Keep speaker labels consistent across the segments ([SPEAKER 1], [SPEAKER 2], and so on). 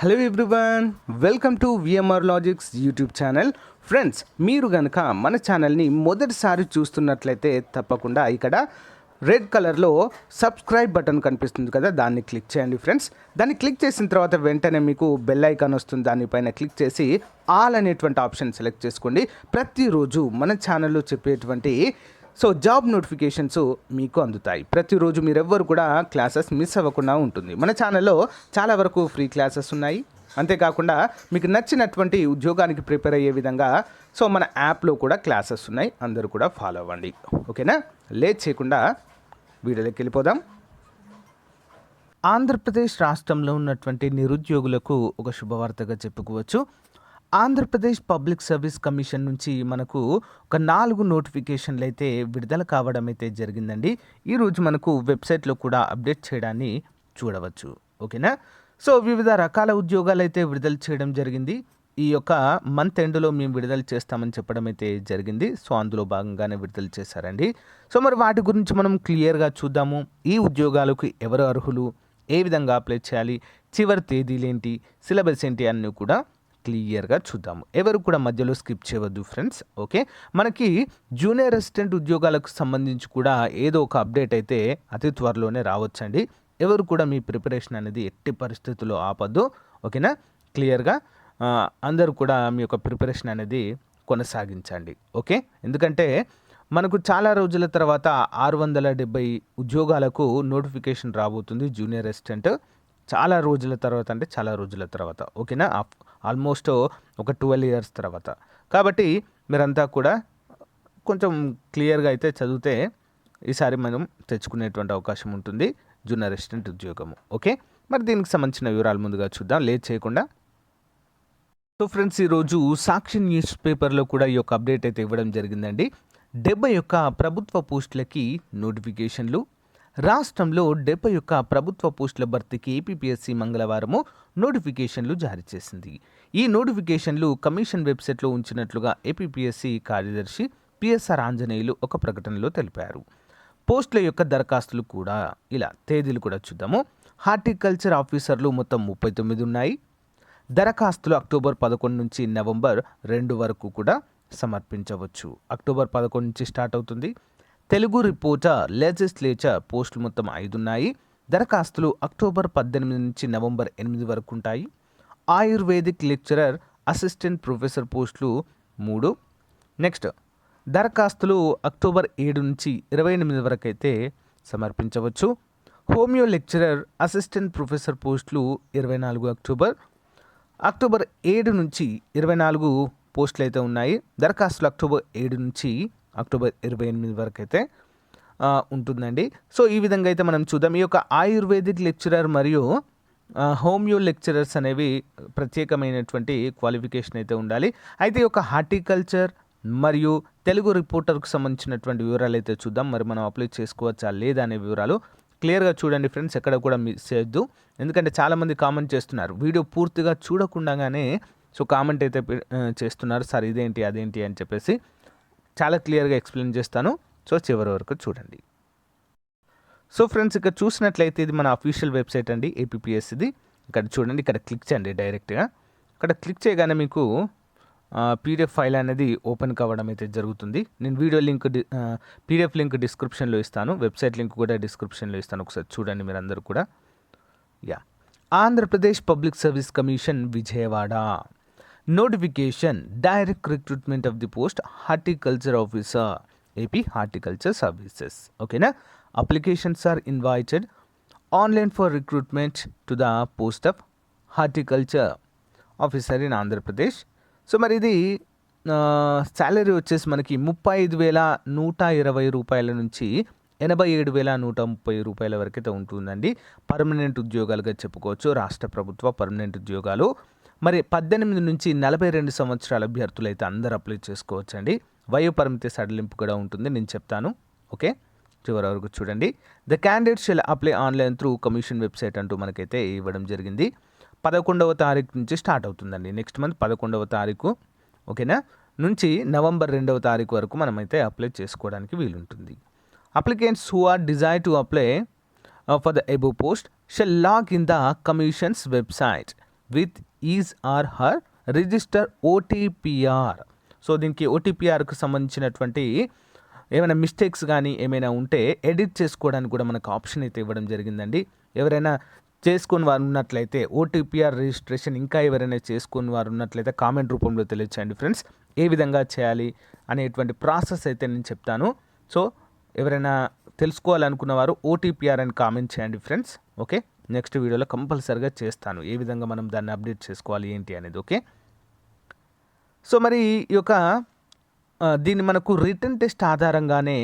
[SPEAKER 1] Hello everyone, welcome to VMR logics YouTube channel. Friends, మీరు కనుక మన ఛానల్ని మొదటిసారి చూస్తున్నట్లయితే తప్పకుండా ఇక్కడ రెడ్ కలర్లో సబ్స్క్రైబ్ బటన్ కనిపిస్తుంది కదా, దాన్ని క్లిక్ చేయండి ఫ్రెండ్స్. దాన్ని క్లిక్ చేసిన తర్వాత వెంటనే మీకు బెల్ ఐకాన్ వస్తుంది, దానిపైన క్లిక్ చేసి ఆల్ అనేటువంటి ఆప్షన్ సెలెక్ట్ చేసుకోండి. ప్రతిరోజు మన ఛానల్లో చెప్పేటువంటి జాబ్ నోటిఫికేషన్స్ మీకు అందుతాయి. ప్రతిరోజు మీరెవ్వరు కూడా క్లాసెస్ మిస్ అవ్వకుండా ఉంటుంది. మన ఛానల్లో చాలా వరకు ఫ్రీ క్లాసెస్ ఉన్నాయి. అంతేకాకుండా మీకు నచ్చినటువంటి ఉద్యోగానికి ప్రిపేర్ అయ్యే విధంగా మన యాప్లో కూడా క్లాసెస్ ఉన్నాయి. అందరూ కూడా ఫాలో అవ్వండి, ఓకేనా? లేట్ చేయకుండా వీడియోలోకి వెళ్ళిపోదాం. ఆంధ్రప్రదేశ్ రాష్ట్రంలో ఉన్నటువంటి నిరుద్యోగులకు ఒక శుభవార్తగా చెప్పుకోవచ్చు. ఆంధ్రప్రదేశ్ పబ్లిక్ సర్వీస్ కమిషన్ నుంచి మనకు ఒక 4 నోటిఫికేషన్లు అయితే విడుదల కావడం అయితే జరిగిందండి. ఈరోజు మనకు వెబ్సైట్లో కూడా అప్డేట్ చేయడాన్ని చూడవచ్చు, ఓకేనా? వివిధ రకాల ఉద్యోగాలు అయితే విడుదల చేయడం జరిగింది. ఈ యొక్క మంత్ ఎండ్లో మేము విడుదల చేస్తామని చెప్పడం అయితే జరిగింది. అందులో భాగంగానే విడుదల చేశారండి. మరి వాటి గురించి మనం క్లియర్గా చూద్దాము. ఈ ఉద్యోగాలకు ఎవరు అర్హులు, ఏ విధంగా అప్లై చేయాలి, చివరి తేదీలేంటి, సిలబస్ ఏంటి అన్నీ కూడా క్లియర్గా చూద్దాము. ఎవరు కూడా మధ్యలో స్కిప్ చేయవద్దు ఫ్రెండ్స్, ఓకే? మనకి జూనియర్ అసిస్టెంట్ ఉద్యోగాలకు సంబంధించి కూడా ఏదో ఒక అప్డేట్ అయితే అతి త్వరలోనే రావచ్చండి. ఎవరు కూడా మీ ప్రిపరేషన్ అనేది ఎట్టి పరిస్థితుల్లో ఆపద్దు, ఓకేనా? క్లియర్గా అందరూ కూడా మీ యొక్క ప్రిపరేషన్ అనేది కొనసాగించండి, ఓకే? ఎందుకంటే మనకు చాలా రోజుల తర్వాత 670 ఉద్యోగాలకు నోటిఫికేషన్ రాబోతుంది. జూనియర్ అసిస్టెంట్ చాలా రోజుల తర్వాత, ఓకేనా? ఆల్మోస్ట్ ఒక 12 years తర్వాత. కాబట్టి మీరంతా కూడా కొంచెం క్లియర్గా అయితే చదివితే ఈసారి మనం తెచ్చుకునేటువంటి అవకాశం ఉంటుంది జూనియర్ అసిస్టెంట్ ఉద్యోగము, ఓకే? మరి దీనికి సంబంధించిన వివరాలు ముందుగా చూద్దాం లేట్ చేయకుండా. ఫ్రెండ్స్, ఈరోజు సాక్షి న్యూస్ పేపర్లో కూడా ఈ యొక్క అప్డేట్ అయితే ఇవ్వడం జరిగిందండి. 71 ప్రభుత్వ పోస్టులకి నోటిఫికేషన్లు. రాష్ట్రంలో 71 ప్రభుత్వ పోస్టుల భర్తీకి ఏపీపీఎస్సీ మంగళవారము నోటిఫికేషన్లు జారీ చేసింది. ఈ నోటిఫికేషన్లు కమిషన్ వెబ్సైట్లో ఉంచినట్లుగా ఏపీపీఎస్సీ కార్యదర్శి పిఎస్ఆర్ ఆంజనేయులు ఒక ప్రకటనలో తెలిపారు. పోస్టుల యొక్క దరఖాస్తులు కూడా ఇలా తేదీలు కూడా చూద్దాము. హార్టికల్చర్ ఆఫీసర్లు మొత్తం 39 ఉన్నాయి. దరఖాస్తులు అక్టోబర్ 11 నుంచి నవంబర్ 2 వరకు కూడా సమర్పించవచ్చు. అక్టోబర్ 11 నుంచి స్టార్ట్ అవుతుంది. తెలుగు రిపోర్టర్ లెజిస్లేచర్ పోస్టులు మొత్తం 5 ఉన్నాయి. దరఖాస్తులు అక్టోబర్ 18 నుంచి నవంబర్ 8 వరకు ఉంటాయి. ఆయుర్వేదిక్ లెక్చరర్ అసిస్టెంట్ ప్రొఫెసర్ పోస్టులు 3. నెక్స్ట్ దరఖాస్తులు అక్టోబర్ 7 నుంచి 28 వరకు అయితే సమర్పించవచ్చు. హోమియో లెక్చరర్ అసిస్టెంట్ ప్రొఫెసర్ పోస్టులు 24 అక్టోబర్ 7 నుంచి 24 పోస్టులు అయితే ఉన్నాయి. దరఖాస్తులు అక్టోబర్ 7 నుంచి అక్టోబర్ 28 వరకు అయితే ఉంటుందండి. ఈ విధంగా అయితే మనం చూద్దాం. ఈ యొక్క ఆయుర్వేదిక్ లెక్చరర్ మరియు హోమియో లెక్చరర్స్ అనేవి ప్రత్యేకమైనటువంటి క్వాలిఫికేషన్ అయితే ఉండాలి. అయితే ఈ యొక్క హార్టికల్చర్ మరియు తెలుగు రిపోర్టర్కు సంబంధించినటువంటి వివరాలు అయితే చూద్దాం. మరి మనం అప్లై చేసుకోవచ్చా లేదా అనే వివరాలు క్లియర్గా చూడండి ఫ్రెండ్స్, ఎక్కడ కూడా మిస్ చేయొద్దు. ఎందుకంటే చాలామంది కామెంట్ చేస్తున్నారు, వీడియో పూర్తిగా చూడకుండానే కామెంట్ అయితే చేస్తున్నారు, సార్ ఇదేంటి అదేంటి అని చెప్పేసి. చాలా క్లియర్గా ఎక్స్ప్లెయిన్ చేస్తాను, చివరి వరకు చూడండి. ఫ్రెండ్స్, ఇక్కడ చూసినట్లయితే ఇది మన అఫీషియల్ వెబ్సైట్ అండి, ఏపీపీఎస్సీది. ఇక్కడ చూడండి, ఇక్కడ క్లిక్ చేయండి డైరెక్ట్గా. ఇక్కడ క్లిక్ చేయగానే మీకు పీడిఎఫ్ ఫైల్ అనేది ఓపెన్ కావడం అయితే జరుగుతుంది. నేను వీడియో లింక్ పీడిఎఫ్ లింక్ డిస్క్రిప్షన్లో ఇస్తాను, వెబ్సైట్ లింక్ కూడా డిస్క్రిప్షన్లో ఇస్తాను. ఒకసారి చూడండి మీరు అందరూ కూడా. Andhra Pradesh public service commission Vijayawada notification direct recruitment of the post horticulture officer AP horticulture services, ఓకేనా? Applications are invited online for recruitment to the post of horticulture officer in Andhra Pradesh. మరి ఇది శాలరీ వచ్చేసి మనకి 35,120 రూపాయల నుంచి 87,130 రూపాయల వరకు అయితే ఉంటుందండి. పర్మనెంట్ ఉద్యోగాలుగా చెప్పుకోవచ్చు, రాష్ట్ర ప్రభుత్వ పర్మనెంట్ ఉద్యోగాలు. మరి 18 నుంచి 42 సంవత్సరాల అభ్యర్థులు అయితే అందరూ అప్లై చేసుకోవచ్చండి. వయో పరిమితి సడలింపు కూడా ఉంటుంది, నేను చెప్తాను, ఓకే? చివరి వరకు చూడండి. The candidate shall apply online through commission website అంటూ మనకైతే ఇవ్వడం జరిగింది. 11వ తారీఖు నుంచి స్టార్ట్ అవుతుందండి, నెక్స్ట్ మంత్ 11వ తారీఖు, ఓకేనా? నుంచి నవంబర్ 2వ తారీఖు వరకు మనమైతే అప్లై చేసుకోవడానికి వీలుంటుంది. Applicants who are desire to apply for the above post shall log in the commission's website with is or her register OTPR. So దీనికి ఓటీపీఆర్కు సంబంధించినటువంటి ఏమైనా మిస్టేక్స్ కానీ ఏమైనా ఉంటే ఎడిట్ చేసుకోవడానికి కూడా మనకు ఆప్షన్ అయితే ఇవ్వడం జరిగిందండి. ఎవరైనా చేసుకుని వారు ఉన్నట్లయితే ఓటీపీఆర్ రిజిస్ట్రేషన్ ఇంకా ఎవరైనా చేసుకుని వారు ఉన్నట్లయితే కామెంట్ రూపంలో తెలియచేయండి ఫ్రెండ్స్. ఏ విధంగా చేయాలి అనేటువంటి ప్రాసెస్ అయితే నేను చెప్తాను. సో ఎవరైనా తెలుసుకోవాలనుకున్న వారు ఓటీపీఆర్ అని కామెంట్ చేయండి ఫ్రెండ్స్. ఓకే, నెక్స్ట్ వీడియోలో కంపల్సరిగా చేస్తాను ఏ విధంగా మనం దాన్ని అప్డేట్ చేసుకోవాలి ఏంటి అనేది. ఓకే, సో మరి ఈ యొక్క దీన్ని మనకు రిటన్ టెస్ట్ ఆధారంగానే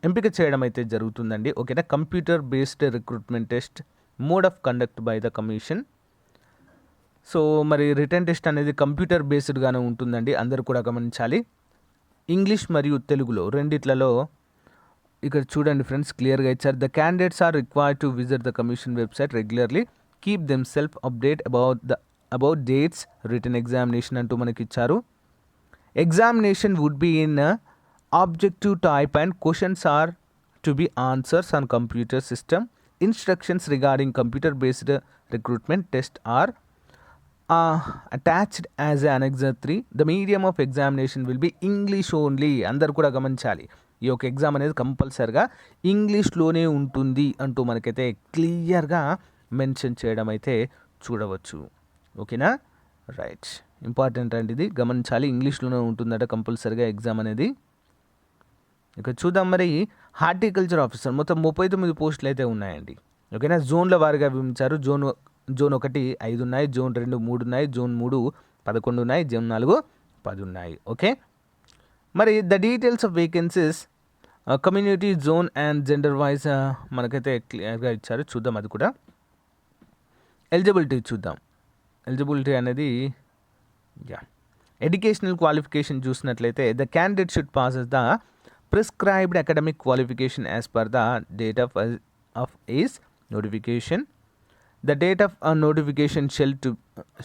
[SPEAKER 1] ఎంపిక చేయడం అయితే జరుగుతుందండి. ఓకేనా, computer based recruitment test mode of conduct by the commission. So మరి రిటన్ టెస్ట్ అనేది కంప్యూటర్ బేస్డ్గానే ఉంటుందండి, అందరూ కూడా గమనించాలి. ఇంగ్లీష్ మరియు తెలుగులో రెండిట్లలో ఇక్కడ చూడండి ఫ్రెండ్స్, క్లియర్గా ఇచ్చారు. The candidates are required to visit the commission website regularly, keep them self update about dates written examination అంటూ మనకి ఇచ్చారు. Examination would be in objective type and questions are to be answers on computer system. Instructions regarding computer based recruitment test are attached as a annexure 3. The medium of examination will be English only. అందరు కూడా గమనించాలి, ఈ యొక్క exam అనేది కంపల్సరిగా ఇంగ్లీష్లోనే ఉంటుంది అంటూ మనకైతే క్లియర్గా మెన్షన్ చేయడం అయితే చూడవచ్చు. ఓకేనా, రైట్, ఇంపార్టెంట్ అండి, ఇది గమనించాలి. ఇంగ్లీష్లోనే ఉంటుందట కంపల్సరిగా ఎగ్జామ్ అనేది. ఇక చూద్దాం మరి హార్టికల్చర్ ఆఫీసర్ మొత్తం 39 పోస్టులు అయితే ఉన్నాయండి. ఓకేనా, జోన్ల వారిగా విభజించారు. జోన్ 1 5 ఉన్నాయి, జోన్ 2 3 ఉన్నాయి, జోన్ 3 11 ఉన్నాయి, జోన్ 4 10 ఉన్నాయి. ఓకే, మరి the details of vacancies community zone and gender wise మనకైతే క్లియర్గా ఇచ్చారు. చూద్దాం అది కూడా. ఎలిజిబిలిటీ చూద్దాం. ఎలిజిబిలిటీ అనేది ఎడ్యుకేషనల్ క్వాలిఫికేషన్ చూసినట్లయితే the candidate should pass the prescribed academic qualification as per the date of is notification. The date of a notification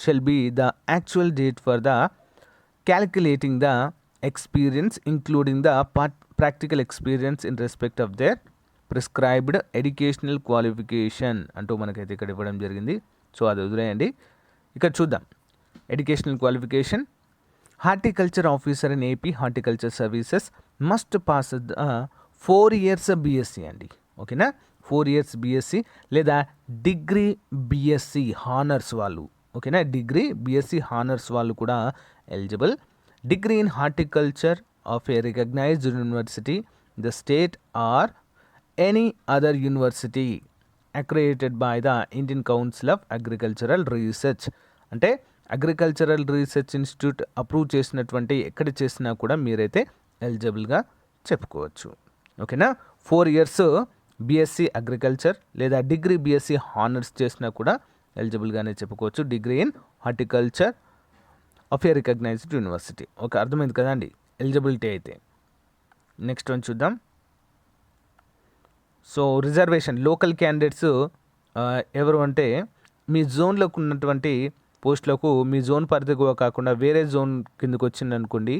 [SPEAKER 1] shall be the actual date for the calculating the experience, including the practical experience in respect of their prescribed educational qualification అంటూ మనకైతే ఇక్కడ ఇవ్వడం జరిగింది. So అది వదిలేయండి. ఇక్కడ చూద్దాం. Educational qualification, horticulture officer in AP horticulture services must pass 4 years BSc అండి. ఓకేనా, 4 years బీఎస్సీ లేదా డిగ్రీ బీఎస్సీ హానర్స్ వాళ్ళు. ఓకేనా, డిగ్రీ బీఎస్సీ హానర్స్ వాళ్ళు కూడా eligible. Degree in horticulture of a recognised university, the state or any other university accredited by the Indian Council of Agricultural Research. అంటే agricultural research institute approve చేసినటువంటి ఎక్కడ చేసినా కూడా మీరైతే ఎలిజిబుల్గా చెప్పుకోవచ్చు. ఓకేనా, 4 years బీఎస్సీ అగ్రికల్చర్ లేదా డిగ్రీ బీఎస్సీ హానర్స్ చేసినా కూడా ఎలిజిబుల్గానే చెప్పుకోవచ్చు. Degree in horticulture of a recognised university. Okay, అర్థమైంది కదా అండి ఎలిజిబిలిటీ అయితే. నెక్స్ట్ వన్ చూద్దాం. సో రిజర్వేషన్, లోకల్ క్యాండిడేట్స్ ఎవరు అంటే మీ జోన్లోకి ఉన్నటువంటి పోస్టులకు మీ జోన్ పరిధిగా కాకుండా వేరే జోన్ కిందకు వచ్చిందనుకోండి,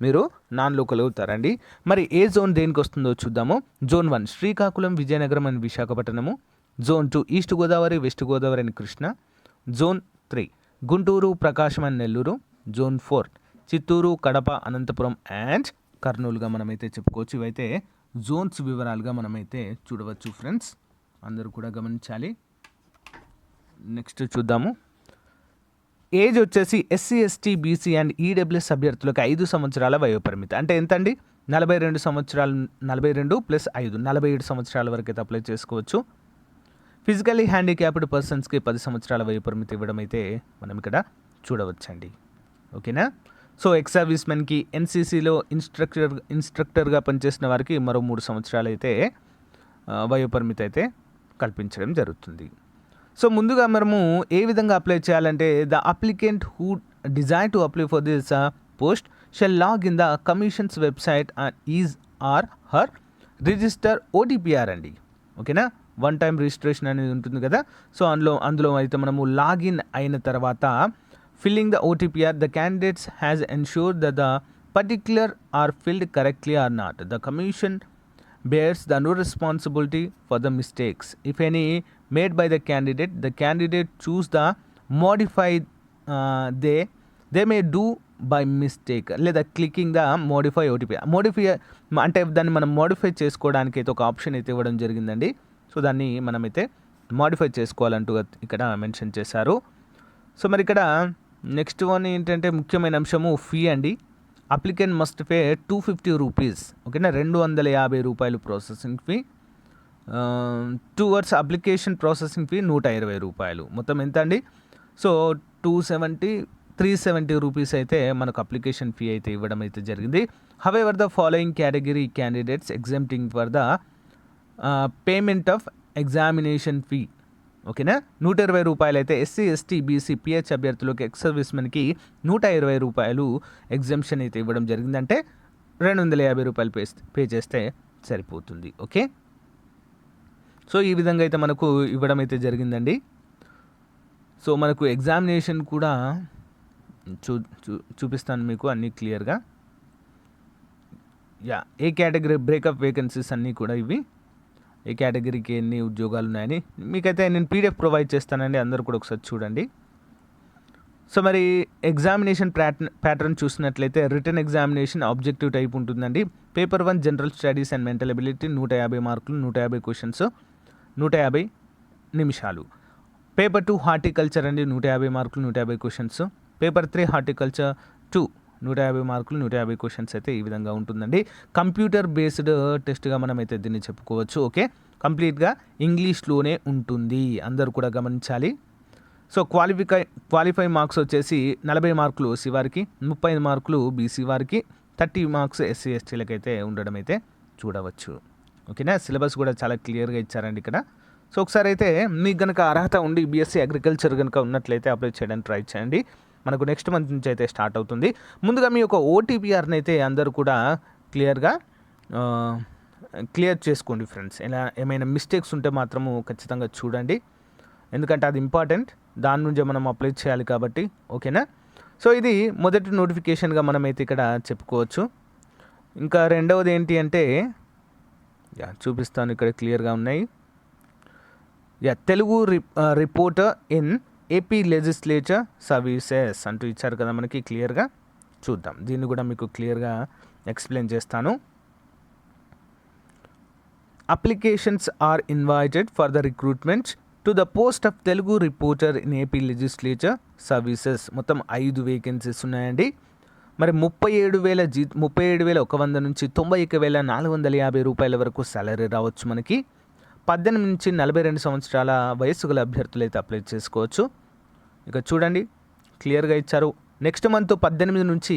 [SPEAKER 1] మీరు నాన్ లోకల్ అవుతారండి. మరి ఏ జోన్ దేనికి వస్తుందో చూద్దాము. Zone 1 Srikakulam, Vizianagaram and Visakhapatnam. Zone 2 east Godavari, west Godavari and Krishna. Zone 3 Guntur, Prakasam and Nellore. Zone 4 Chittoor, Kadapa, Anantapur and కర్నూలుగా మనమైతే చెప్పుకోవచ్చు. ఇవైతే జోన్స్ వివరాలుగా మనమైతే చూడవచ్చు ఫ్రెండ్స్, అందరూ కూడా గమనించాలి. నెక్స్ట్ చూద్దాము. ఏజ్ వచ్చేసి SC ST BC and EWS అభ్యర్థులకు 5 సంవత్సరాల వయోపరిమితి. అంటే ఎంత అండి, 42 సంవత్సరాలు, 42 + 5 47 సంవత్సరాల వరకు అయితే అప్లై చేసుకోవచ్చు. ఫిజికల్లీ హ్యాండిక్యాప్డ్ పర్సన్స్కి 10 సంవత్సరాల వయోపరిమితి ఇవ్వడం అయితే మనం ఇక్కడ చూడవచ్చండి. ఓకేనా, సో ఎక్స్ సర్వీస్ మెన్కి ఎన్సీసీలో ఇన్స్ట్రక్టర్గా పనిచేసిన వారికి మరో 3 సంవత్సరాలు అయితే వయోపరిమితి అయితే కల్పించడం జరుగుతుంది. సో ముందుగా మనము ఏ విధంగా అప్లై చేయాలంటే the applicant who desire to apply for this post shall log in the commission's website and his or her register OTPR అండి. ఓకేనా, 1 time రిజిస్ట్రేషన్ అనేది ఉంటుంది కదా. సో అందులో అయితే మనము లాగిన్ అయిన తర్వాత filling the OTPR the candidates has ensured that the particular are filled correctly or not. The commission bears the no responsibility for the mistakes, if any, made by the candidate choose the modify they they may do by mistake లేదా clicking the modify OTP. Modify అంటే దాన్ని మనం modify చేసుకోవడానికి అయితే ఒక option అయితే ఇవ్వడం జరిగిందండి. సో దాన్ని మనమైతే మోడిఫై చేసుకోవాలంటూ ఇక్కడ మెన్షన్ చేశారు. సో మరి ఇక్కడ నెక్స్ట్ వన్ ఏంటంటే ముఖ్యమైన అంశము ఫీ అండి. అప్లికెంట్ మస్ట్ పే 250 రూపీస్, ఓకేనా, 250 రూపాయలు processing fee. Towards application processing fee 120 రూపాయలు. మొత్తం ఎంత అండి? సో 370 రూపీస్ అయితే మనకు అప్లికేషన్ ఫీ అయితే ఇవ్వడం అయితే జరిగింది. However the following category candidates exempting for the payment of examination fee, ఓకేనా. 120 రూపాయలు అయితే ఎస్సీ ఎస్టీ బీసీ పిహెచ్ అభ్యర్థులకు ఎక్స్ సర్వీస్మెన్కి 120 రూపాయలు ఎగ్జామ్షన్ అయితే ఇవ్వడం జరిగిందంటే 250 రూపాయలు పే చేస్తే సరిపోతుంది. ఓకే, సో ఈ విధంగా అయితే మనకు ఇవ్వడం అయితే జరిగిందండి. సో మనకు ఎగ్జామినేషన్ కూడా చూపిస్తాను మీకు అన్నీ క్లియర్గా. ఏ కేటగిరీ బ్రేకప్ వేకెన్సీస్ అన్నీ కూడా ఇవి, ఏ కేటగిరీకి ఎన్ని ఉద్యోగాలు ఉన్నాయని మీకైతే నేను పీడిఎఫ్ ప్రొవైడ్ చేస్తానండి, అందరూ కూడా ఒకసారి చూడండి. సో మరి ఎగ్జామినేషన్ ప్యాటర్న్ చూసినట్లయితే రిటర్న్ ఎగ్జామినేషన్ ఆబ్జెక్టివ్ టైప్ ఉంటుందండి. Paper 1 general studies and mental ability 150 మార్కులు, 150 క్వశ్చన్స్, 150 నిమిషాలు. పేపర్ 2 హార్టికల్చర్ అండి, 150 మార్కులు, 150 క్వశ్చన్స్. పేపర్ 3 హార్టికల్చర్ 2 150 మార్కులు, 150 క్వశ్చన్స్ అయితే ఈ విధంగా ఉంటుందండి. కంప్యూటర్ బేస్డ్ టెస్ట్గా మనం అయితే దీన్ని చెప్పుకోవచ్చు. ఓకే, కంప్లీట్గా ఇంగ్లీష్లోనే ఉంటుంది, అందరూ కూడా గమనించాలి. సో క్వాలిఫై మార్క్స్ వచ్చేసి 40 మార్కులు ఓసీ వారికి, 30 మార్కులు బీసీ వారికి, 30 మార్క్స్ ఎస్సీ ఎస్టీలకు అయితే ఉండడం అయితే చూడవచ్చు. ఓకేనా, సిలబస్ కూడా చాలా క్లియర్గా ఇచ్చారండి ఇక్కడ. సో ఒకసారి అయితే మీకు కనుక అర్హత ఉండి బీఎస్సీ అగ్రికల్చర్ కనుక ఉన్నట్లయితే అప్లై చేయడానికి ట్రై చేయండి. మనకు నెక్స్ట్ మంత్ నుంచి అయితే స్టార్ట్ అవుతుంది. ముందుగా మీ యొక్క ఓటీపీఆర్ని అయితే అందరూ కూడా క్లియర్ చేసుకోండి ఫ్రెండ్స్. ఇలా ఏమైనా మిస్టేక్స్ ఉంటే మాత్రము ఖచ్చితంగా చూడండి, ఎందుకంటే అది ఇంపార్టెంట్, దాని నుంచే మనం అప్లై చేయాలి కాబట్టి. ఓకేనా, సో ఇది మొదటి నోటిఫికేషన్గా మనమైతే ఇక్కడ చెప్పుకోవచ్చు. ఇంకా రెండవది ఏంటి అంటే చూపిస్తాను, ఇక్కడ క్లియర్గా ఉన్నాయి. Telugu reporter in AP legislature services అంటూ ఇచ్చారు కదా మనకి క్లియర్గా. చూద్దాం, దీన్ని కూడా మీకు క్లియర్గా ఎక్స్ప్లెయిన్ చేస్తాను. Applications are invited for the recruitment to the post of Telugu reporter in AP legislature services. మొత్తం 5 వేకెన్సీస్ ఉన్నాయండి. మరి 37,100 నుంచి 91,450 రూపాయల వరకు సాలరీ రావచ్చు మనకి. 18 నుంచి 42 సంవత్సరాల వయస్సు గల అభ్యర్థులు అయితే అప్లై చేసుకోవచ్చు. ఇక చూడండి క్లియర్గా ఇచ్చారు. నెక్స్ట్ మంత్ 18 నుంచి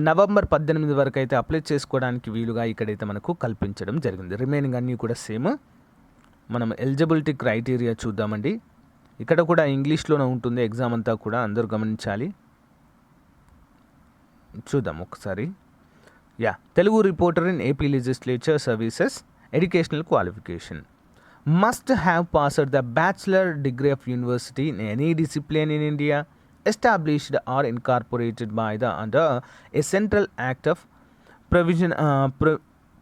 [SPEAKER 1] నవంబర్ 18 వరకు అయితే అప్లై చేసుకోవడానికి వీలుగా ఇక్కడైతే మనకు కల్పించడం జరిగింది. రిమైనింగ్ అన్నీ కూడా సేమ్. మనం ఎలిజిబిలిటీ క్రైటీరియా చూద్దామండి. ఇక్కడ కూడా ఇంగ్లీష్లోనే ఉంటుంది ఎగ్జామ్ అంతా కూడా, అందరూ గమనించాలి. చూద్దాం ఒకసారి. Telugu reporter in AP legislature services. Educational qualification must have passed the bachelor degree of university in any discipline in India established or incorporated by the under a central act of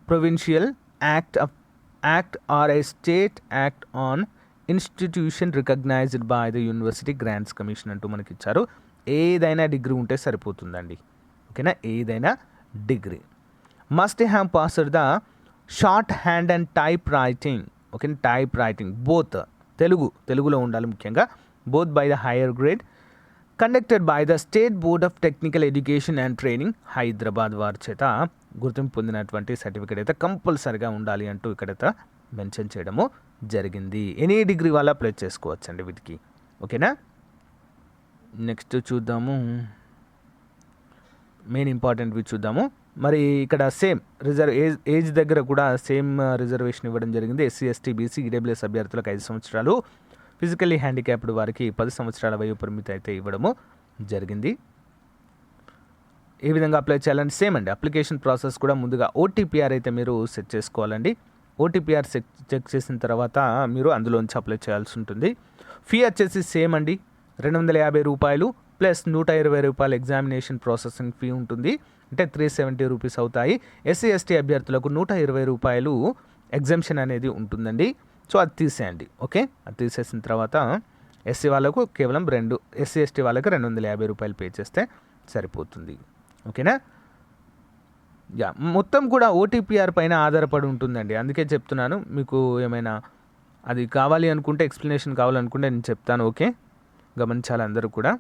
[SPEAKER 1] provincial act or a state act on institution recognized by the University Grants Commission అంటూ మనకి ఇచ్చారు. ఏదైనా degree ఉంటే సరిపోతుందండి. ఓకేనా, ఏదైనా degree. Must have passed the short hand and type writing. Okay, type writing both తెలుగులో ఉండాలి ముఖ్యంగా. Both by the higher grade conducted by the state board of technical education and training Hyderabad వారి చేత గుర్తింపు పొందినటువంటి సర్టిఫికేట్ అయితే కంపల్సరిగా ఉండాలి అంటూ ఇక్కడైతే మెన్షన్ చేయడము జరిగింది. ఎనీ డిగ్రీ వాళ్ళ అప్లై చేసుకోవచ్చండి వీటికి. ఓకేనా, నెక్స్ట్ చూద్దాము, మెయిన్ ఇంపార్టెంట్వి చూద్దాము. మరి ఇక్కడ సేమ్ ఏజ్ దగ్గర కూడా సేమ్ రిజర్వేషన్ ఇవ్వడం జరిగింది. ఎస్సీ ఎస్టీ బీసీ ఈడబ్ల్యూఎస్ అభ్యర్థులకు 5 సంవత్సరాలు, ఫిజికల్లీ హ్యాండిక్యాప్డ్ వారికి 10 సంవత్సరాల వయో పరిమితి అయితే ఇవ్వడము జరిగింది. ఏ విధంగా అప్లై చేయాలంటే సేమ్ అండి. అప్లికేషన్ ప్రాసెస్ కూడా ముందుగా ఓటీపీఆర్ అయితే మీరు సెట్ చేసుకోవాలండి. ఓటీపీఆర్ చెక్ చేసిన తర్వాత మీరు అందులోంచి అప్లై చేయాల్సి ఉంటుంది. ఫీ వచ్చేసి సేమ్ అండి, 250 రూపాయలు ప్లస్ 120 రూపాయలు ఎగ్జామినేషన్ ప్రాసెసింగ్ ఫీ ఉంటుంది, అంటే 370 రూపీస్ అవుతాయి. ఎస్సీ ఎస్టీ అభ్యర్థులకు 120 రూపాయలు ఎగ్జామ్షన్ అనేది ఉంటుందండి. సో అది తీసేయండి. ఓకే, అది తీసేసిన తర్వాత ఎస్సీ వాళ్ళకు కేవలం ఎస్సీ ఎస్టీ వాళ్ళకి 250 రూపాయలు పే చేస్తే సరిపోతుంది. ఓకేనా. మొత్తం కూడా ఓటీపీఆర్ పైన ఆధారపడి ఉంటుందండి. అందుకే చెప్తున్నాను, మీకు ఏమైనా అది కావాలి అనుకుంటే, ఎక్స్ప్లెనేషన్ కావాలనుకుంటే నేను చెప్తాను. ఓకే, గమనించాలి అందరూ కూడా.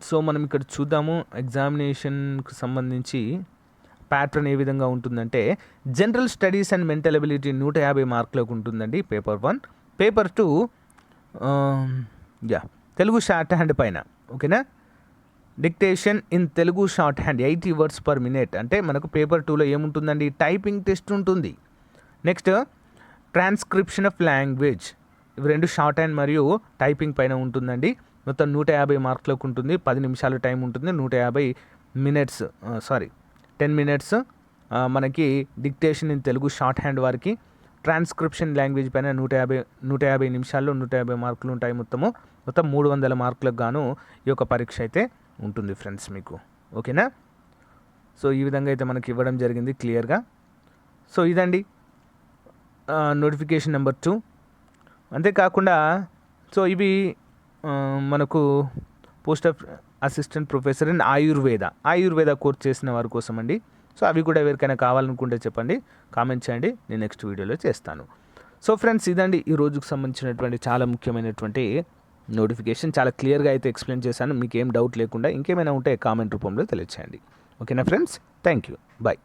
[SPEAKER 1] సో మనం ఇక్కడ చూద్దాము ఎగ్జామినేషన్కి సంబంధించి ప్యాటర్న్ ఏ విధంగా ఉంటుందంటే, general studies and mental ability 150 మార్కులకు ఉంటుందండి paper 1. Paper 2 Telugu short hand పైన. ఓకేనా. Dictation in Telugu short hand 80 words per minute. అంటే మనకు పేపర్ 2లో ఏముంటుందండి, టైపింగ్ టెస్ట్ ఉంటుంది. నెక్స్ట్ ట్రాన్స్క్రిప్షన్ ఆఫ్ లాంగ్వేజ్, ఇవి 2 షార్ట్ హ్యాండ్ మరియు టైపింగ్ పైన ఉంటుందండి. మొత్తం 150 మార్కులకు ఉంటుంది. 10 నిమిషాలు టైం ఉంటుంది. 150 మినిట్స్ 10 మినిట్స్ మనకి dictation in Telugu short hand వారికి. ట్రాన్స్క్రిప్షన్ లాంగ్వేజ్ పైన 150 నిమిషాల్లో 150 మార్కులు ఉంటాయి. మొత్తం 300 మార్కులకు గాను ఈ యొక్క పరీక్ష అయితే ఉంటుంది ఫ్రెండ్స్ మీకు. ఓకేనా. సో ఈ విధంగా అయితే మనకి ఇవ్వడం జరిగింది క్లియర్గా. సో ఇదండి నోటిఫికేషన్ నెంబర్ 2. అంతేకాకుండా సో ఇవి మనకు post of assistant professor in Ayurveda course చేసిన వారి కోసం అండి. సో అవి కూడా ఎవరికైనా కావాలనుకుంటే చెప్పండి, కామెంట్ చేయండి, నేను నెక్స్ట్ వీడియోలో చేస్తాను. సో ఫ్రెండ్స్ ఇదండి ఈ రోజుకు సంబంధించినటువంటి చాలా ముఖ్యమైనటువంటి నోటిఫికేషన్. చాలా క్లియర్గా అయితే ఎక్స్ప్లెయిన్ చేశాను. మీకు ఏం డౌట్ లేకుండా ఇంకేమైనా ఉంటే కామెంట్ రూపంలో తెలియచేయండి. ఓకేనా ఫ్రెండ్స్, థ్యాంక్ యూ, బాయ్.